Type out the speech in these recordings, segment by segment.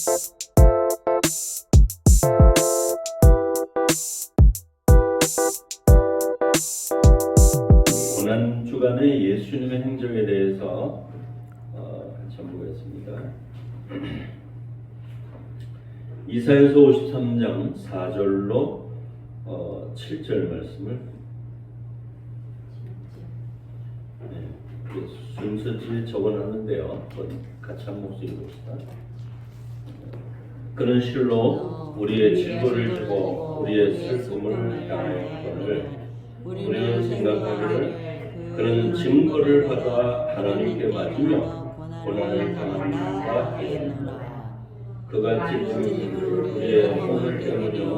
지난 주간의 예수님의 행적에 대해서 같이 한번 보겠습니다. 이사야서 53장 4절로 7절 말씀을 순서지에 적어놨는데요. 같이 한 목소리 봅시다. 그는 실로 우리의 질고를 주고 우리의 슬픔을 당하였거늘 우리는 생각하기를 그는 증거를 받아 하나님께 맞으며 고난을 당한다 하였느니라. 그가 찢은 우리의 허물 때문이요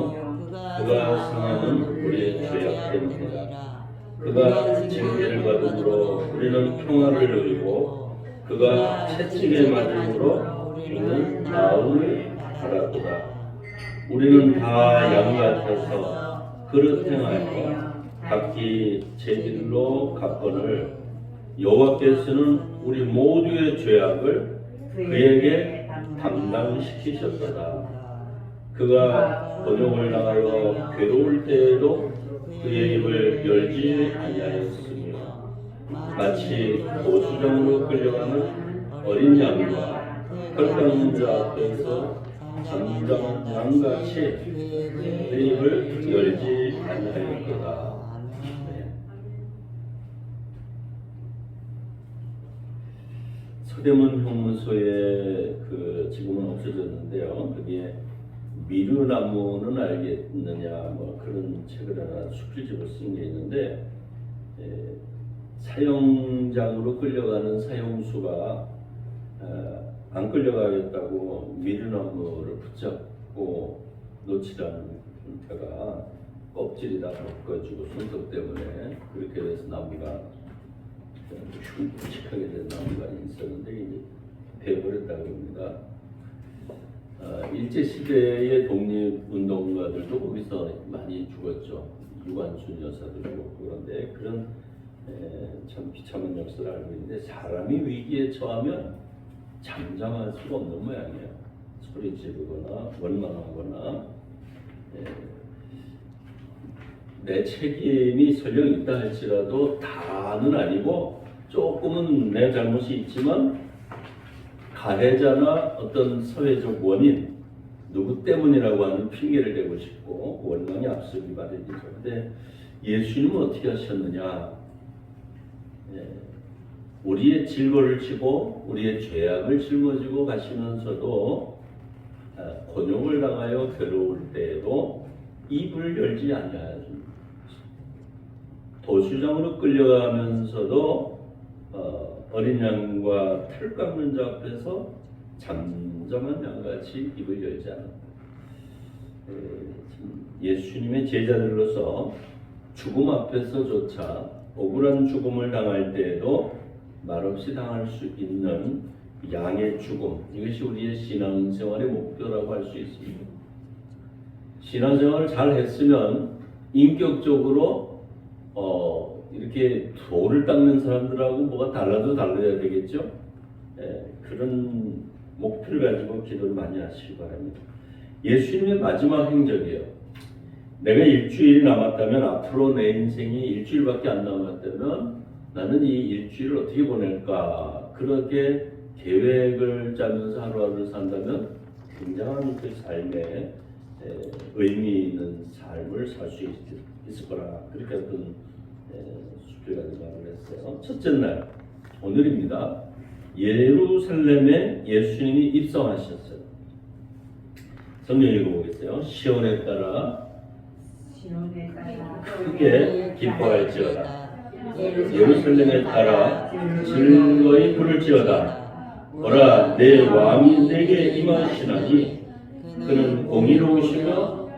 그가 상함은 우리의 죄악 때문이라. 그가 징계를 받음으로 우리는 평화를 누리고 그가 채찍에 맞음으로 우리는 나음을 받았도다. 우리는 다 양 같아서 그릇 행하여 각기 제 길로 갔거늘 여호와께서는 우리 모두의 죄악을 그에게 담당시키셨도다. 그가 번역을 당하여 괴로울 때에도 그의 입을 열지 아니하였으며 마치 보수정으로 끌려가는 어린 양과 털 깎는 자 앞에서 잠잠한 양같이 그의 입을 열지 아니하였도다. 서대문 형무소에 지금은 없어졌는데요. 거기에 미르나무는 알겠느냐 그런 책을 하나 수필집을 쓴 게 있는데 사형장으로 끌려가는 사형수가 안 끌려가겠다고 미르나무를 붙잡고 놓치라는 형태가 껍질이 다 벗겨지고 손톱 때문에 그렇게 돼서 나무가 흉측하게 된 나무가 있었는데 이제 베어버렸다고 합니다. 일제시대의 독립운동가들도 거기서 많이 죽었죠. 유관순 여사도 죽었고. 그런데 그런 참 비참한 역사를 알고 있는데 사람이 위기에 처하면 잠잠할 수가 없는 모양이에요. 소리 지르거나 원망하거나 내 책임이 설령 있다 할지라도 다는 아니고 조금은 내 잘못이 있지만 가해자나 어떤 사회적 원인 누구 때문이라고 하는 핑계를 대고 싶고 원망이 앞서기 마련이죠. 그런데 예수님은 어떻게 하셨느냐? 우리의 질고를 지고 우리의 죄악을 짊어지고 가시면서도 곤욕을 당하여 괴로울 때에도 입을 열지 아니하였습니다. 도수장으로 끌려가면서도 어린 양과 털 깎는 자 앞에서 잠잠한 양같이 입을 열지 않았다. 예수님의 제자들로서 죽음 앞에서조차 억울한 죽음을 당할 때에도 말없이 당할 수 있는 양의 죽음, 이것이 우리의 신앙생활의 목표라고 할 수 있습니다. 신앙생활을 잘 했으면 인격적으로 이렇게 돌을 닦는 사람들하고 뭐가 달라도 달라야 되겠죠. 그런 목표를 가지고 기도를 많이 하시기 바랍니다. 예수님의 마지막 행적이에요. 내가 일주일이 남았다면, 앞으로 내 인생이 일주일밖에 안 남았다면 나는 이 일주일을 어떻게 보낼까, 그렇게 계획을 짜면서 하루하루를 산다면 굉장한 그 삶에 의미 있는 삶을 살 수 있을 거라, 그렇게 어떤 수필가들 말을 했어요. 첫째 날, 오늘입니다. 예루살렘에 예수님이 입성하셨어요. 성경 읽어보겠어요. 시온에 따라 크게 기뻐할지어다. 예루살렘에 따라 즐거이 부를지어다. 오라, 내 왕이 내게 임하시나니 그는 공의로우시며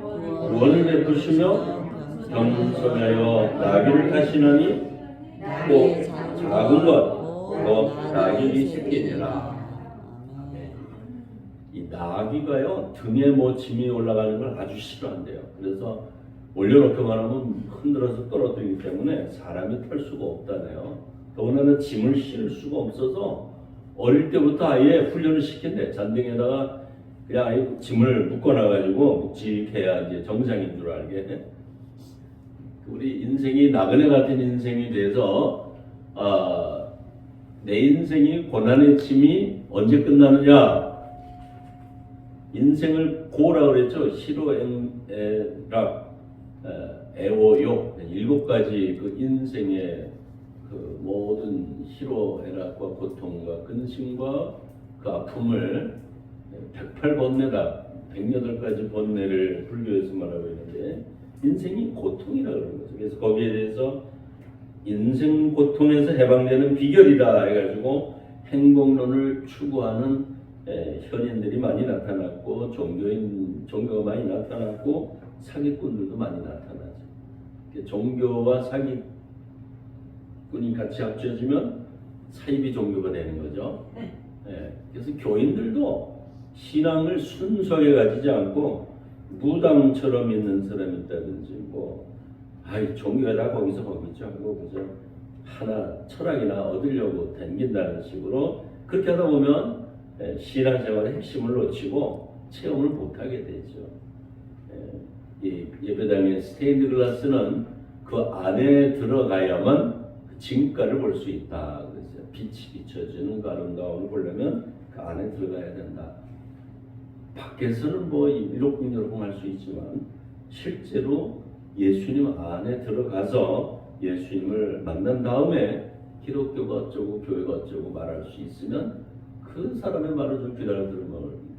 구원을 베푸시며 겸손하여 나귀를 타시나니 또 작은 것 나귀 새끼니라. 이 나귀가요 등에 짐이 올라가는 걸 아주 싫어한대요. 그래서 올려놓기만 하면 흔들어서 떨어뜨리기 때문에 사람이 탈 수가 없다네요. 더군다나 짐을 실을 수가 없어서 어릴 때부터 아예 훈련을 시킨대. 잔등에다가 그냥 아예 짐을 묶어놔가지고 묵직해야 이제 정상인 줄 알게. 우리 인생이 나그네 같은 인생이 돼서 내 인생이 고난의 짐이 언제 끝나느냐? 인생을 고라 그랬죠. 시로애락 애오요 7가지 그 인생의 그 모든 희로애락과 고통과 근심과 그 아픔을 108번뇌다 108가지 번뇌를 불교에서 말하고 있는데 인생이 고통이라 그러는 거죠. 그래서 거기에 대해서 인생 고통에서 해방되는 비결이다 해가지고 행복론을 추구하는 현인들이 많이 나타났고 종교가 많이 나타났고 사기꾼들도 많이 나타나죠. 종교와 사기꾼이 같이 합쳐지면 사이비 종교가 되는 거죠. 그래서 교인들도 신앙을 순수하게 가지지 않고 무당처럼 있는 사람이 있다든지 종교가 다 거기서 거기죠 하고 그저 하나 철학이나 얻으려고 댕긴다는 식으로 그렇게 하다 보면 신앙생활의 핵심을 놓치고 체험을 못하게 되죠. 이 예배당의 스테인드 글라스는 그 안에 들어가야만 그 진가를 볼 수 있다. 그래서 빛이 비춰지는 그 아름다움을 보려면 그 안에 들어가야 된다. 밖에서는 이러쿵저러쿵 할 수 있지만 실제로 예수님 안에 들어가서 예수님을 만난 다음에 기독교가 어쩌고 교회가 어쩌고 말할 수 있으면 그 사람의 말을 좀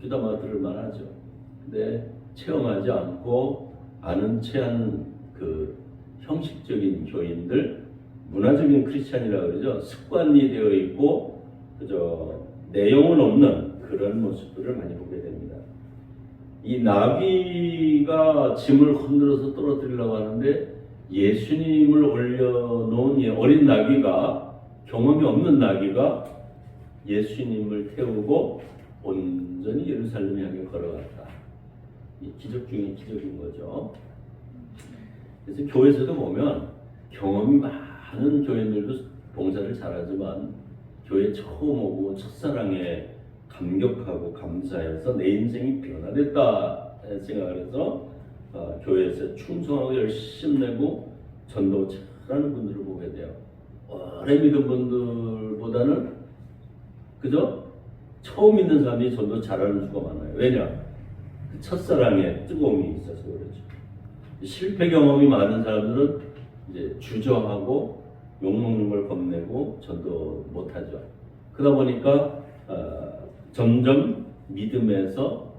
귀담아 들을 만하죠. 근데 체험하지 않고 아는 체한 그 형식적인 교인들, 문화적인 크리스찬이라고 그러죠. 습관이 되어 있고 그저 내용은 없는 그런 모습들을 많이 보게 됩니다. 이 나귀가 짐을 흔들어서 떨어뜨리려고 하는데 예수님을 올려놓은 이 어린 나귀가 경험이 없는 나귀가 예수님을 태우고 온전히 예루살렘 향해 걸어갔다. 이 기적 중에 기적인 거죠. 그래서 교회에서도 보면 경험이 많은 교인들도 봉사를 잘하지만 교회 처음 오고 첫사랑에 감격하고 감사해서 내 인생이 변화됐다 생각을 해서 교회에서 충성하고 열심히 내고 전도 잘하는 분들을 보게 돼요. 오래 믿은 분들보다는 그저 처음 믿는 사람이 전도 잘하는 수가 많아요. 왜냐? 첫사랑에 뜨거움이 있어서 그렇죠. 실패 경험이 많은 사람들은 이제 주저하고 욕먹는 걸 겁내고 전도 못하죠. 그러다 보니까 점점 믿음에서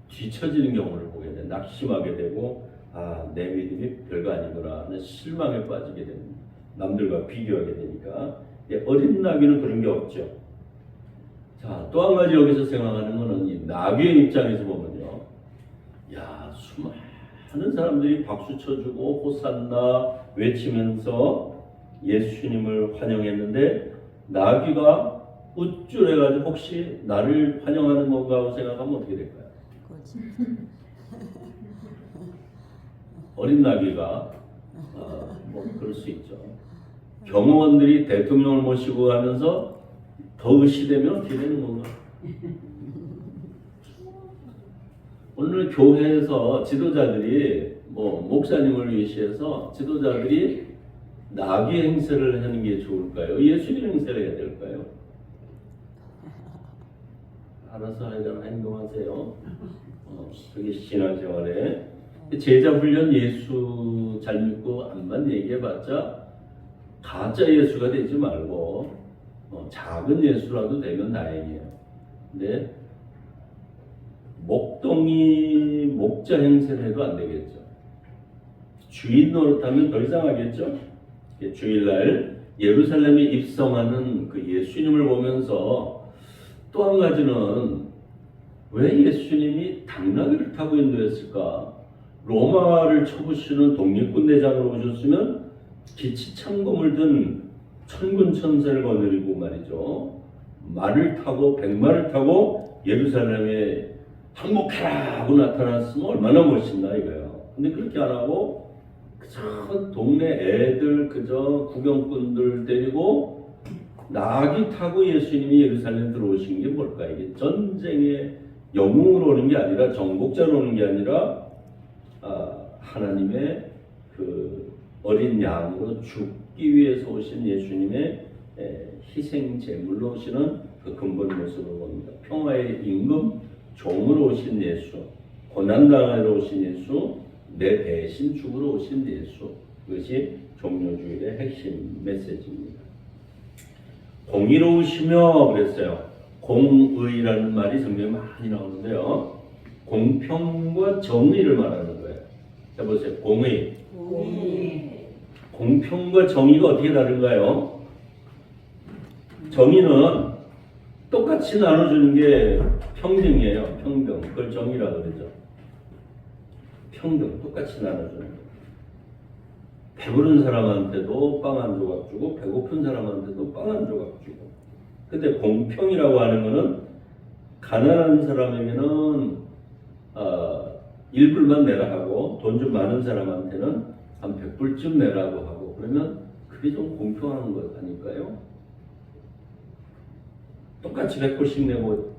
뒤처지는 경우를 보게 돼. 낙심하게 되고 내 믿음이 별거 아니구나. 실망에 빠지게 됩니다. 남들과 비교하게 되니까. 어린 나귀는 그런 게 없죠. 자, 또 한 가지 여기서 생각하는 거는 이 나귀의 입장에서 보면요. 수많은 사람들이 박수 쳐주고 호산나 외치면서 예수님을 환영했는데 나귀가 우쭐해가지고 혹시 나를 환영하는 건가 하고 생각하면 어떻게 될까요? 어린 나귀가 그럴 수 있죠. 경호원들이 대통령을 모시고 가면서 더 의시되면 어떻게 되는 건가? 오늘 교회에서 지도자들이 목사님을 위시해서 지도자들이 나귀 행세를 하는 게 좋을까요? 예수님 행세를 해야 될까요? 알아서 행동하세요. 그게 신앙생활에 제자 훈련 예수 잘 믿고 안만 얘기해봤자 가짜 예수가 되지 말고 작은 예수라도 되면 다행이에요. 근데 목동이 목자 행세를 해도 안 되겠죠. 주인 노릇하면 더 이상하겠죠. 주일날 예루살렘에 입성하는 그 예수님을 보면서 또 한 가지는 왜 예수님이 당나귀를 타고 인도했을까? 로마를 쳐부시는 독립군 대장으로 오셨으면 기치창검을 든 천군 천사를 거느리고 말이죠. 말을 타고 백마를 타고 예루살렘에 항복하라 하고 나타났으면 얼마나 멋있나 이거예요. 근데 그렇게 안 하고 그저 동네 애들 그저 구경꾼들 데리고 나귀 타고 예수님이 예루살렘 들어오신 게 뭘까? 이게 전쟁의 영웅으로 오는 게 아니라 정복자로 오는 게 아니라 하나님의 그 어린 양으로 죽기 위해서 오신 예수님의 희생 제물로 오시는 그 근본 모습을 봅니다. 평화의 임금 종으로 오신 예수, 고난당하러 오신 예수, 내 대신 죽으러 오신 예수. 그것이 종료주일의 핵심 메시지입니다. 공의로우시며 그랬어요. 공의라는 말이 성경에 많이 나오는데요. 공평과 정의를 말하는 거예요. 해보세요. 공의. 공평과 정의가 어떻게 다른가요? 정의는 똑같이 나눠주는 게 평등이에요. 평등. 그걸 정의라고 그러죠. 평등. 똑같이 나눠주는 거예요. 배부른 사람한테도 빵 한 조각 주고 배고픈 사람한테도 빵 한 조각 주고. 근데 공평이라고 하는 거는 가난한 사람에게는 1불만 내라 하고 돈 좀 많은 사람한테는 한 100불쯤 내라고 하고 그러면 그게 좀 공평한 것 아닐까요? 똑같이 100불씩 내고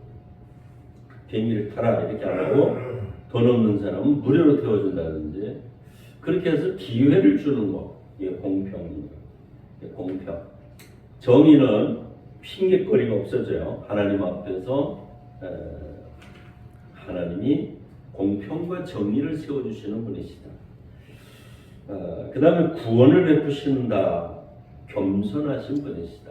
비행기를 타라 이렇게 안 하고 돈 없는 사람은 무료로 태워준다든지 그렇게 해서 기회를 주는 거 이게 공평입니다. 공평. 정의는 핑계거리가 없어져요. 하나님 앞에서 하나님이 공평과 정의를 세워주시는 분이시다. 그 다음에 구원을 베푸신다. 겸손하신 분이시다.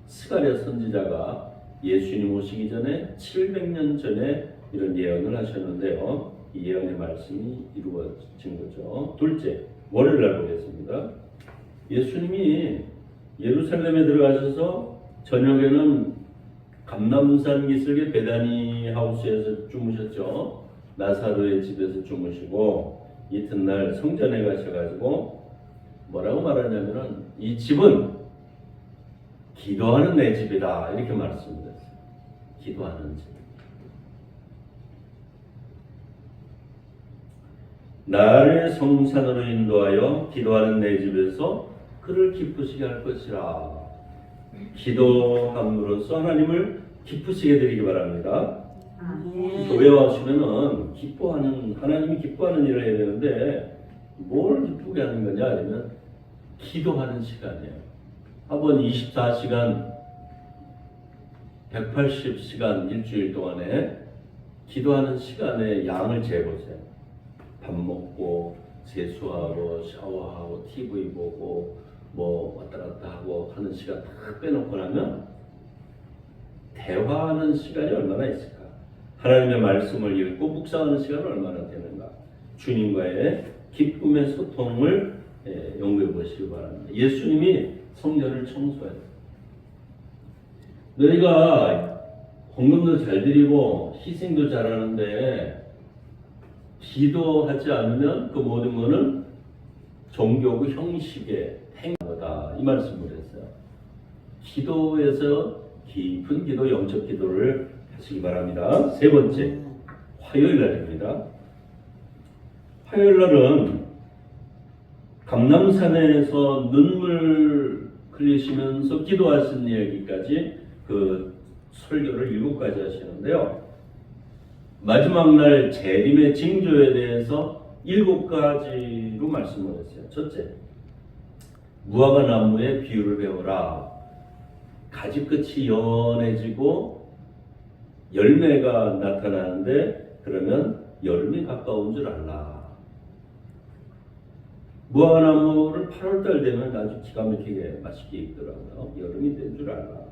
스가랴 선지자가 예수님 오시기 전에 700년 전에 이런 예언을 하셨는데요. 이 예언의 말씀이 이루어진 거죠. 둘째, 월요일날 보겠습니다. 예수님이 예루살렘에 들어가셔서 저녁에는 감람산 기슭의 베다니 하우스에서 주무셨죠. 나사로의 집에서 주무시고 이튿날 성전에 가셔가지고 뭐라고 말하냐면은 이 집은 기도하는 내 집이다 이렇게 말씀드렸어요. 기도하는 집. 나를 성산으로 인도하여 기도하는 내 집에서 그를 기쁘시게 할 것이라. 기도함으로써 하나님을 기쁘시게 드리기 바랍니다. 교회 와시면은 기뻐하는 하나님이 기뻐하는 일을 해야 되는데 뭘 기쁘게 하는 거냐 하면 기도하는 시간이에요. 한번 24시간 180시간 일주일 동안에 기도하는 시간의 양을 재보세요. 밥 먹고 세수하고 샤워하고 TV 보고 뭐 왔다 갔다 하고 하는 시간 다 빼놓고 나면 대화하는 시간이 얼마나 있을까? 하나님의 말씀을 읽고 묵상하는 시간은 얼마나 되는가? 주님과의 기쁨의 소통을 연구해 보시기 바랍니다. 예수님이 성전을 청소해요. 너희가 헌금도 잘 드리고 희생도 잘하는데 기도하지 않으면 그 모든 것은 종교고 형식의 행거다. 이 말씀을 했어요. 기도에서 깊은 기도, 영적 기도를 하시기 바랍니다. 세 번째, 화요일 날입니다. 화요일 날은 감람산에서 눈물 흘리시면서 기도하신 이야기까지 그 설교를 7가지 하시는데요. 마지막 날 재림의 징조에 대해서 7가지로 말씀을 했어요. 첫째, 무화과 나무의 비유를 배워라. 가지 끝이 연해지고 열매가 나타나는데 그러면 여름이 가까운 줄 알라. 무화과 나무를 8월달 되면 아주 기가 막히게 맛있게 익더라고요. 여름이 된 줄 알라.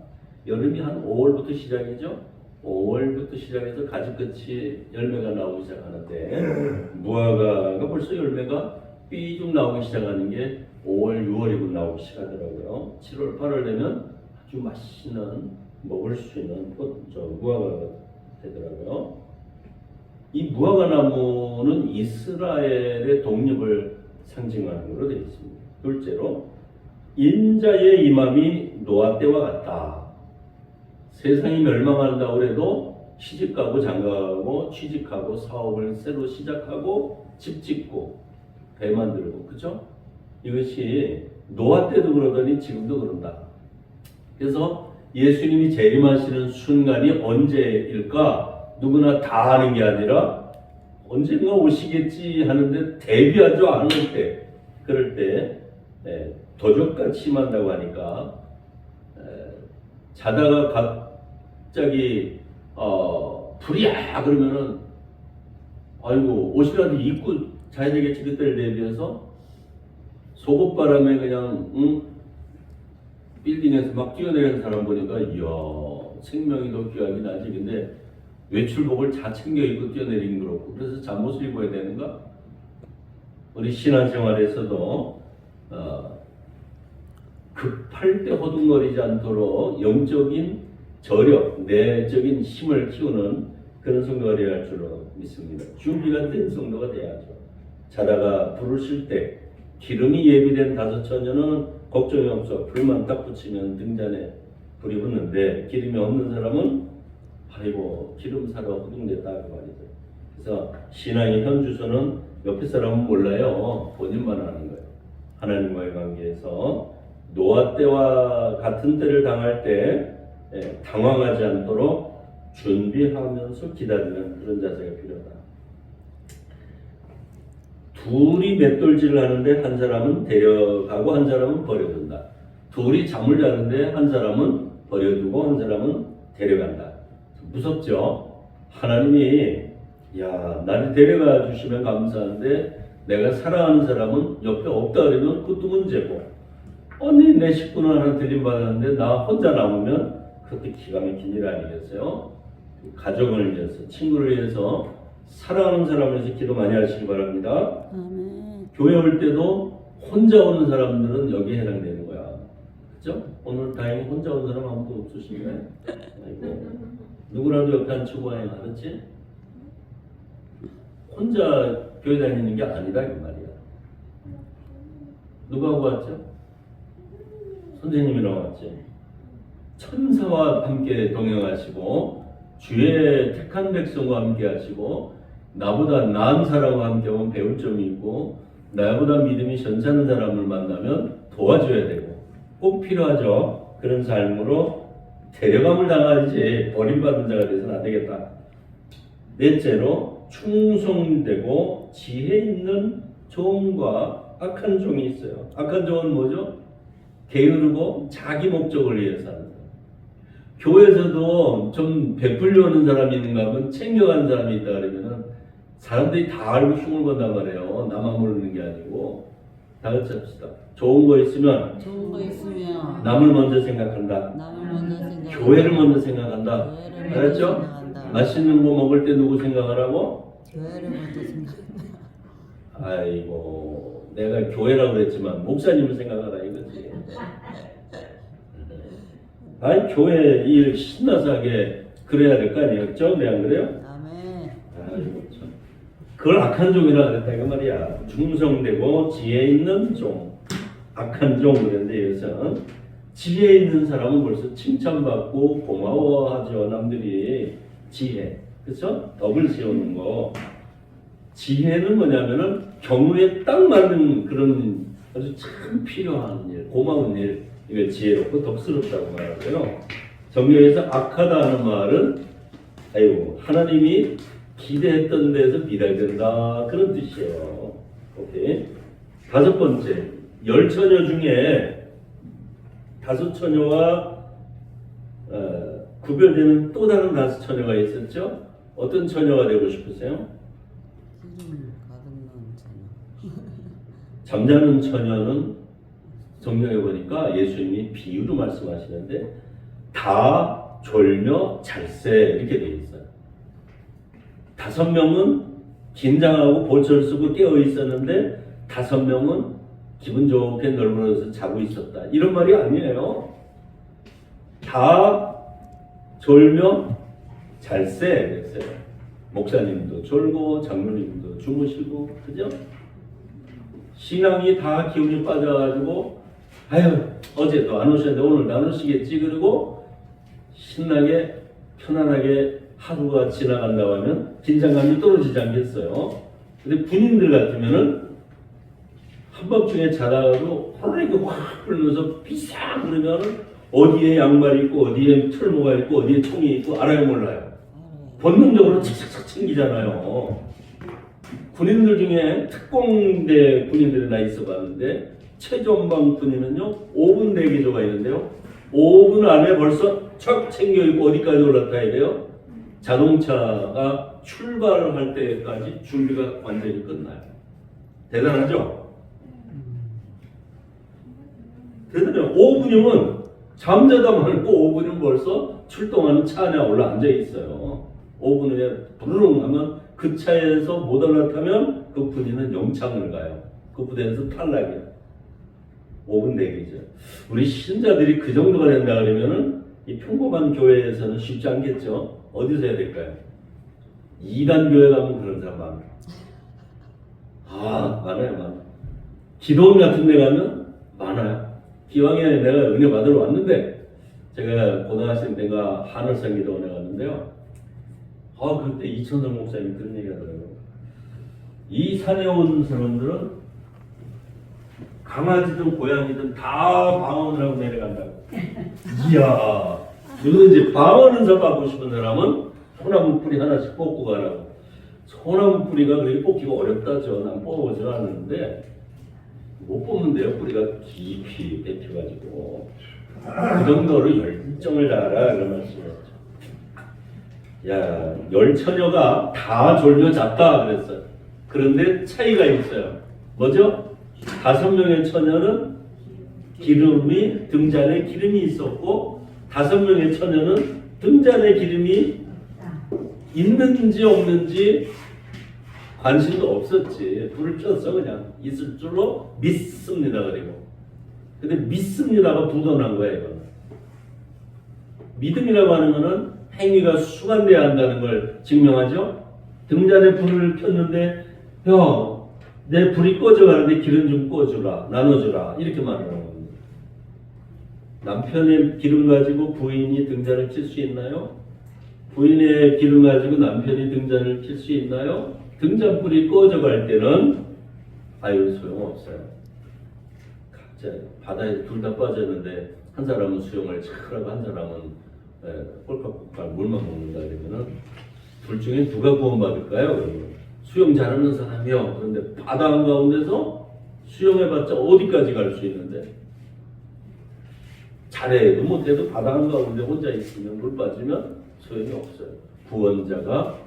여름이 한 5월부터 시작이죠. 5월부터 시작해서 가지 끝이 열매가 나오기 시작하는데 무화과가 벌써 열매가 삐죽 나오기 시작하는 게 5월, 6월이고 나오기 시작하더라고요. 7월, 8월 되면 아주 맛있는 먹을 수 있는 무화과가 되더라고요. 이 무화과 나무는 이스라엘의 독립을 상징하는 것으로 되어 있습니다. 둘째로 인자의 임함이 노아 때와 같다. 세상이 멸망한다고 해도 시집가고 장가가고 취직하고 사업을 새로 시작하고 집 짓고 배 만들고 그죠? 이것이 노아 때도 그러더니 지금도 그런다. 그래서 예수님이 재림하시는 순간이 언제일까? 누구나 다 아는 게 아니라 언젠가 오시겠지 하는데 대비하지 않을 때, 그럴 때 도적같이 임한다고 하니까 자다가 갑자기 불이야 그러면은 아이고 옷이라도 입고 자야 되겠지. 그때를 대비해서 속옷바람에 그냥 빌딩에서 막 뛰어내리는 사람 보니까 이야 생명이 더 귀하긴 하지. 근데 외출복을 다 챙겨 입고 뛰어내리긴 그렇고 그래서 잠옷을 입어야 되는가? 우리 신앙생활에서도 급할 때 허둥거리지 않도록 영적인 저력, 내적인 힘을 키우는 그런 성도가 되어야 할 줄로 믿습니다. 준비가 된 성도가 되어야죠. 자다가 불을 쓸 때 기름이 예비된 5처녀는 걱정이 없어. 불만 딱 붙이면 등잔에 불이 붙는데 기름이 없는 사람은 아이고 기름 사러 허둥댔다 그 말이죠. 그래서 신앙의 현주소는 옆에 사람은 몰라요. 본인만 아는 거예요. 하나님과의 관계에서 노아 때와 같은 때를 당할 때 당황하지 않도록 준비하면서 기다리는 그런 자세가 필요하다. 둘이 맷돌질을 하는데 한 사람은 데려가고 한 사람은 버려둔다. 둘이 잠을 자는데 한 사람은 버려두고 한 사람은 데려간다. 무섭죠? 하나님이 야 나를 데려가 주시면 감사한데 내가 사랑하는 사람은 옆에 없다 그러면 그것도 문제고 아니 내 식구는 하나 들림받았는데 나 혼자 남으면 그것도 기가 막힌 일 아니겠어요? 가족을 위해서 친구를 위해서 사랑하는 사람을 위해서 기도 많이 하시기 바랍니다. 교회 올 때도 혼자 오는 사람들은 여기에 해당되는 거야. 그죠? 오늘 다행히 혼자 오는 사람 아무도 없으신가요? 아이고. 누구라도 옆에 앉히고 와요. 알았지? 혼자 교회 다니는 게 아니다 이 말이야. 누가 하고 왔죠? 선생님이랑 왔지. 천사와 함께 동행하시고 주의 택한 백성과 함께 하시고 나보다 나은 사람과 함께 하면 배울 점이 있고 나보다 믿음이 현찮은 사람을 만나면 도와줘야 되고 꼭 필요하죠. 그런 삶으로 데려감을 당하지 버림받은 자가 되서는 안 되겠다. 넷째로 충성되고 지혜 있는 종과 악한 종이 있어요. 악한 종은 뭐죠? 게으르고 자기 목적을 위해서 하는 사람. 교회에서도 좀 베풀려 오는 사람이 있는가 하면 챙겨가는 사람이 있다 그러면은 사람들이 다 알고 흉을 본단 말이에요. 나만 모르는 게 아니고. 다 같이 합시다. 좋은 거 있으면 남을 먼저 생각한다. 교회를 먼저 생각한다. 알았죠? 맛있는 거 먹을 때 누구 생각하라고? 교회를 먼저 생각한다. 아이고 내가 교회라고 그랬지만 목사님을 생각하라 이거지. 아니 교회 일 신나서 하게 그래야 될 거 아니겠죠? 네, 안 그래요? 아멘. 아이고 참. 그걸 악한 종이라 그랬다 이거 말이야. 충성되고 지혜 있는 종. 악한 종 그랬는데 여기서는 지혜 있는 사람은 벌써 칭찬받고 고마워하죠. 남들이 지혜. 그렇죠? 덕을 세우는 거. 지혜는 뭐냐면은 경우에 딱 맞는 그런 아주 참 필요한 일, 고마운 일. 이게 지혜롭고 덕스럽다고 말하고요. 정리해서 악하다 하는 말은 아이고 하나님이 기대했던 데서 미달된다 그런 뜻이에요. 오케이. 5번째 10처녀 중에 5처녀와 구별되는 또 다른 5처녀가 있었죠. 어떤 처녀가 되고 싶으세요? 기름 가득 넣은 처녀. 잠자는 처녀는 정리해 보니까 예수님이 비유로 말씀하시는데 다 졸며 잘세 이렇게 되어 있어요. 5명은 긴장하고 보철 쓰고 깨어 있었는데 5명은 기분 좋게 널브러져서 자고 있었다. 이런 말이 아니에요. 다 졸며 잘세 그랬어요. 목사님도 졸고 장로님도 주무시고 그죠? 신앙이 다 기운이 빠져가지고 아유 어제도 안 오셨는데 오늘도 안 오시겠지 그리고 신나게 편안하게 하루가 지나간다고 하면 긴장감이 떨어지지 않겠어요. 근데 군인들 같으면은 한밤중에 자다가도 호랑이가 확 불면서 비상 그러면은 어디에 양말이 있고 어디에 철모가 있고 어디에 총이 있고 알아요 몰라요? 본능적으로 착착착 챙기잖아요. 군인들 중에 특공대 군인들이 나 있어봤는데 최전방 군인은요 5분 대기조가 있는데요 5분 안에 벌써 척 챙겨 입고 어디까지 올라타야 돼요? 자동차가 출발할 때까지 준비가 완전히 끝나요. 대단하죠? 대단해요. 5분이면 잠자다 말고 5분이면 벌써 출동하는 차 안에 올라 앉아 있어요. 5분 후에 부르릉 하면 그 차에서 못 올라타면 그 군인은 영창을 가요. 그 부대에서 탈락이에요. 5분 대기죠. 우리 신자들이 그 정도가 된다 그러면은 이 평범한 교회에서는 쉽지 않겠죠. 어디서 해야 될까요? 이단 교회 가면 그런 사람 많아요. 많아요. 기도원 같은 데 가면 많아요. 기왕에 내가 은혜 받으러 왔는데 제가 고등학생 때가 하늘산 기도원에 갔는데요. 그때 이천성 목사님이 그런 얘기 하더라고요. 이 산에 온 사람들은 강아지든 고양이든 다 방언을 하고 내려간다고. 이야, 이거 이제 방언을 잡아보고 싶은 사람은 소나무 뿌리 하나씩 뽑고 가라고. 소나무 뿌리가 그렇게 뽑기가 어렵다죠. 난 뽑아보지 않았는데 못 뽑는데요. 뿌리가 깊이 뱉혀가지고 그 정도로 열정을 다하라 그런 말씀이었죠. 야, 10처녀가 다 졸려 잤다 그랬어요. 그런데 차이가 있어요. 뭐죠? 5명의 처녀는 기름이 등잔에 기름이 있었고 5명의 처녀는 등잔에 기름이 있는지 없는지 관심도 없었지. 불을 폈어 그냥 있을 줄로 믿습니다. 그리고 근데 믿습니다가 두돈한 거예요. 이건. 믿음이라고 하는 거는 행위가 수반돼야 한다는 걸 증명하죠. 등잔에 불을 폈는데 형, 내 불이 꺼져가는데 기름 좀 꺼주라, 나눠주라 이렇게 말하는 겁니다. 남편의 기름 가지고 부인이 등잔을 킬 수 있나요? 부인의 기름 가지고 남편이 등잔을 킬 수 있나요? 등잔불이 꺼져갈 때는 소용없어요. 갑자기 바다에 둘 다 빠졌는데 한 사람은 수영을 잘하고 한 사람은 꼴깍꼴깍 물만 먹는다 그러면은 둘 중에 누가 구원받을까요? 그러면 수영 잘하는 사람이요. 그런데 바다 한가운데서 수영해봤자 어디까지 갈 수 있는데 잘해도 못해도 바다 한가운데 혼자 있으면 물 빠지면 소용이 없어요. 구원자가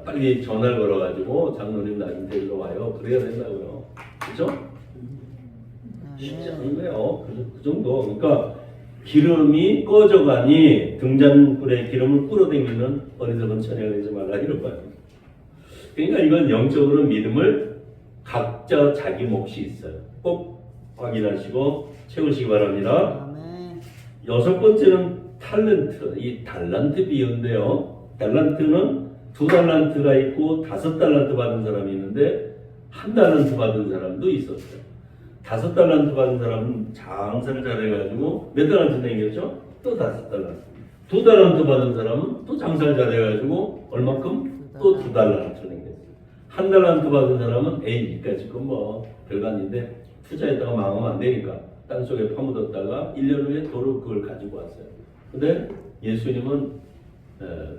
빨리 전화를 걸어가지고 장로님 나 좀 데리러 와요. 그래야 된다고요. 그렇죠? 쉽지 않은 거예요. 그 정도. 그러니까 기름이 꺼져가니 등잔불에 기름을 끌어당기는 어리석은 처녀가 되지 말라 이럴 거예요. 그러니까 이건 영적으로 믿음을 각자 자기 몫이 있어요. 꼭 확인하시고 채우시기 바랍니다. 아멘. 6번째는 탤런트, 이 달란트 비유인데요. 달란트는 2달란트가 있고 5달란트 받은 사람이 있는데 1달란트 받은 사람도 있었어요. 5달란트 받은 사람은 장사를 잘해가지고 몇 달란트 남겼죠? 또 5달란트. 2달란트 받은 사람은 또 장사를 잘해가지고 얼마큼? 또 2달란트 남겼어요. 1달란트 받은 사람은 이까지 뭐 별거 아닌데 투자했다가 망하면 안 되니까 땅속에 파묻었다가 1년 후에 도로 그걸 가지고 왔어요. 근데 예수님은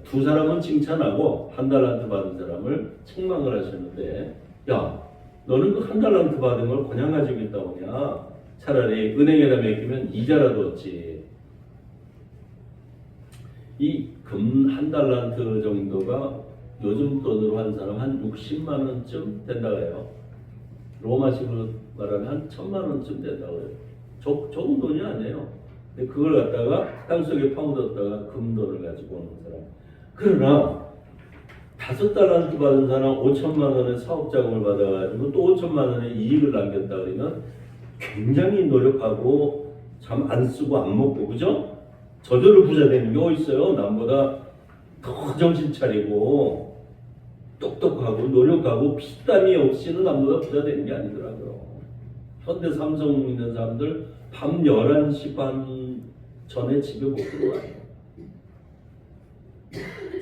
2사람은 칭찬하고 1달란트 받은 사람을 책망을 하셨는데 야, 너는 그 1달란트 받은 걸 그냥 가지고 있다 보냐? 차라리 은행에다 맡기면 이자라도 얻지. 이 금 1달란트 정도가 요즘 돈으로 한 사람 한 60만 원쯤 된다고 해요. 로마식으로 말하면 한 1000만 원쯤 된다고 해요. 적은 돈이 아니에요. 근데 그걸 갖다가 땅속에 파묻었다가 금돈을 가지고 오는 사람. 그러나 5달란트 받은 사람 5천만 원의 사업 자금을 받아가지고 또 5천만 원의 이익을 남겼다 그러면 굉장히 노력하고 참 안 쓰고 안 먹고 그죠? 저절로 부자 되는 게 어디 있어요? 남보다 더 정신 차리고 똑똑하고 노력하고 피땀이 없이는 남보다 부자 되는 게 아니더라고요. 현대 삼성 있는 사람들 밤 11시 반 전에 집에 못 들어와요.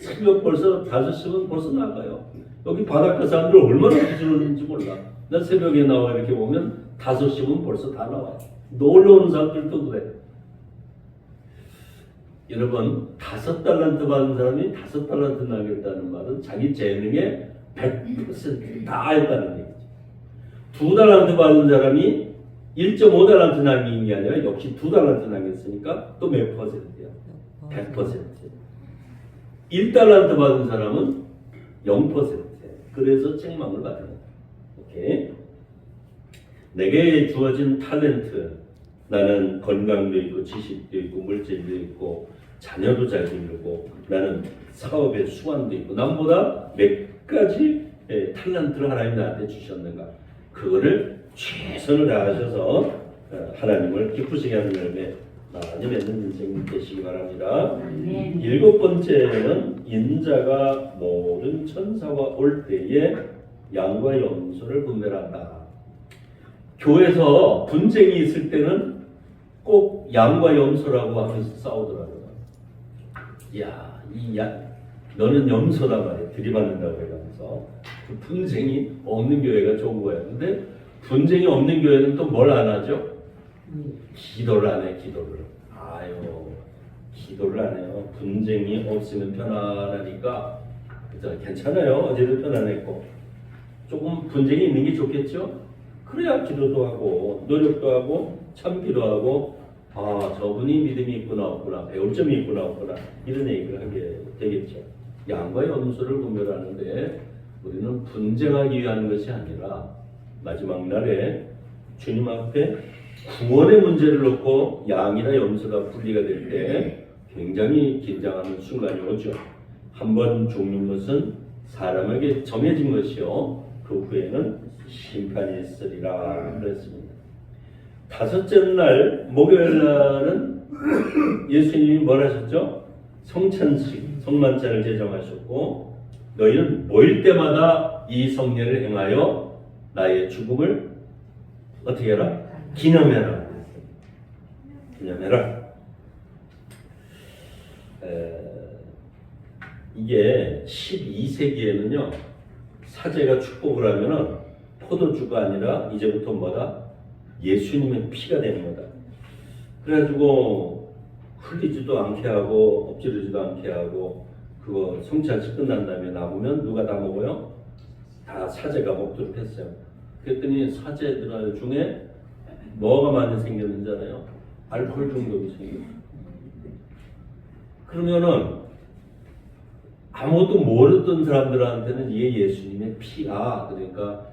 새벽 벌써 5시면 벌써 나가요. 여기 바닷가 사람들 얼마나 부지런한지 몰라. 나 새벽에 나와 이렇게 보면 5시면 벌써 다 나와요. 놀러 오는 사람들도 그래. 여러분 5달란트 받은 사람이 5달란트 나겠다는 말은 자기 재능의 100%다 했다는 얘기죠. 2달란트 받은 사람이 1.5달란트 남긴 게 아니라 역시 2달란트 남겼으니까 또 몇 퍼센트야? 100%. 1달란트 받은 사람은 0%. 그래서 책망을 받는 거야. 오케이. 내게 주어진 탤런트, 나는 건강도 있고 지식도 있고 물질도 있고 자녀도 잘 기르고 나는 사업의 수완도 있고 남보다 몇 가지 탤런트를 하나님 나한테 주셨는가, 그거를 최선을 다하셔서 하나님을 기쁘시게 하는 열매 많이 맺는 인생 되시기 바랍니다. 7번째는 인자가 모든 천사와 올 때에 양과 염소를 분별한다. 교회에서 분쟁이 있을 때는 꼭 양과 염소라고 하면서 싸우더라고요. 야, 너는 염소다 말이야. 들이받는다고 해가면서. 그 분쟁이 없는 교회가 좋은 거예요. 근데 분쟁이 없는 교회는 또 뭘 안 하죠? 기도를 안 해, 기도를. 아유, 기도를 안 해요. 분쟁이 없으면 편안하니까. 그죠? 괜찮아요. 어제도 편안했고. 조금 분쟁이 있는 게 좋겠죠? 그래야 기도도 하고, 노력도 하고, 참기도 하고, 아, 저분이 믿음이 있구나, 없구나, 배울 점이 있구나, 없구나, 이런 얘기를 하게 되겠죠. 양과 염소를 분별하는데, 우리는 분쟁하기 위한 것이 아니라, 마지막 날에 주님 앞에 구원의 문제를 놓고 양이나 염소가 분리가 될 때 굉장히 긴장하는 순간이 오죠. 한번 죽는 것은 사람에게 정해진 것이요, 그 후에는 심판이 있으리라 그랬습니다. 5째 날 목요일 날은 예수님이 뭘 하셨죠? 성찬식, 성만찬을 제정하셨고, 너희는 모일 때마다 이 성례를 행하여 나의 죽음을 어떻게 해라? 기념해라. 기념해라. 이게 12세기에는요, 사제가 축복을 하면은 포도주가 아니라 이제부터 뭐다? 예수님의 피가 되는 거다. 그래가지고 흘리지도 않게 하고 엎지르지도 않게 하고, 그거 성찬식 끝난 다음에 남으면 누가 다 먹어요? 다 사제가 먹도록 했어요. 그랬더니 사제들 중에 뭐가 많이 생겼는지 알아요? 알코올 중독이 생겼어요. 그러면은 아무것도 모르던 사람들한테는 이게 예수님의 피가, 그러니까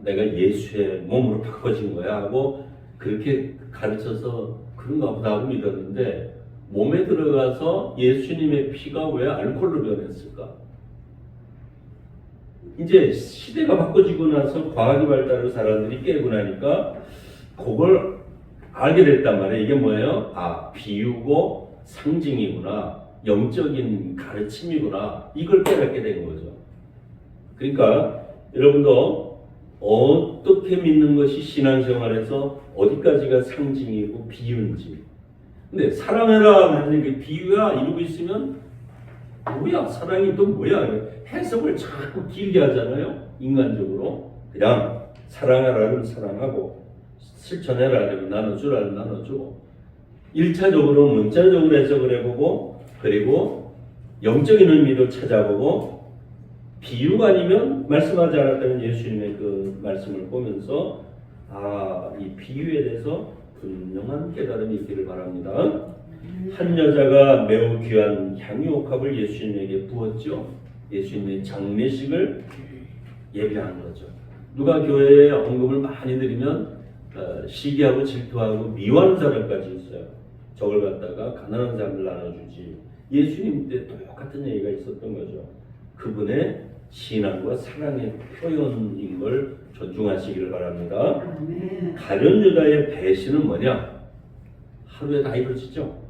내가 예수의 몸으로 바꿔진 거야 하고 그렇게 가르쳐서 그런가 보다 하고 믿었는데, 몸에 들어가서 예수님의 피가 왜 알코올로 변했을까? 이제 시대가 바꿔지고 나서 과학이 발달을 사람들이 깨고 나니까 그걸 알게 됐단 말이에요. 이게 뭐예요? 아, 비유고 상징이구나, 영적인 가르침이구나, 이걸 깨닫게 된 거죠. 그러니까 여러분도 어떻게 믿는 것이 신앙생활에서 어디까지가 상징이고 비유인지. 근데 사랑해라 하는 게 비유야 이러고 있으면 뭐야, 사랑이 또 뭐야, 해석을 자꾸 길게 하잖아요. 인간적으로 그냥 사랑하라면 사랑하고, 실천해라면 나눠주라면 나눠주고, 1차적으로 문자적으로 해석을 해보고, 그리고 영적인 의미도 찾아보고, 비유가 아니면 말씀하지 않았다면 예수님의 그 말씀을 보면서 이 비유에 대해서 분명한 깨달음이 있기를 바랍니다. 한 여자가 매우 귀한 향유옥합을 예수님에게 부었죠. 예수님의 장례식을 예비한 거죠. 누가 교회에 헌금을 많이 드리면 시기하고 질투하고 미워하는 사람까지 있어요. 저걸 갖다가 가난한 사람들 나눠주지. 예수님 때 똑같은 얘기가 있었던 거죠. 그분의 신앙과 사랑의 표현인 걸 존중하시기를 바랍니다. 가룟 유다의 배신은 뭐냐? 하루에 다 이루어지죠.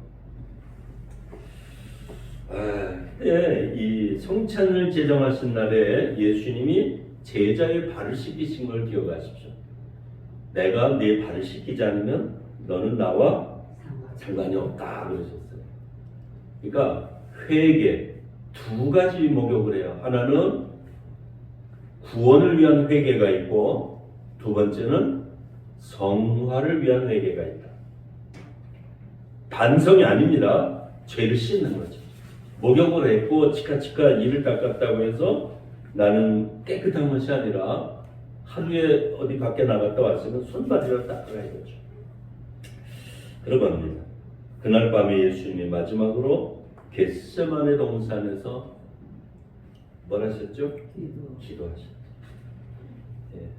이 성찬을 제정하신 날에 예수님이 제자의 발을 씻기신 걸 기억하십시오. 내가 네 발을 씻기지 않으면 너는 나와 상관이 없다 그러셨어요. 그러니까 회개, 2가지 목욕을 해요. 하나는 구원을 위한 회개가 있고, 2번째는 성화를 위한 회개가 있다. 반성이 아닙니다. 죄를 씻는 거죠. 목욕을 했고 치카치카 이를 닦았다고 해서 나는 깨끗한 것이 아니라 하루에 어디 밖에 나갔다 왔으면 손발이라도 닦아야 되죠. 그런 겁니다. 그날 밤에 예수님이 마지막으로 겟세마네 동산에서 뭘 하셨죠? 기도하셨죠. 예.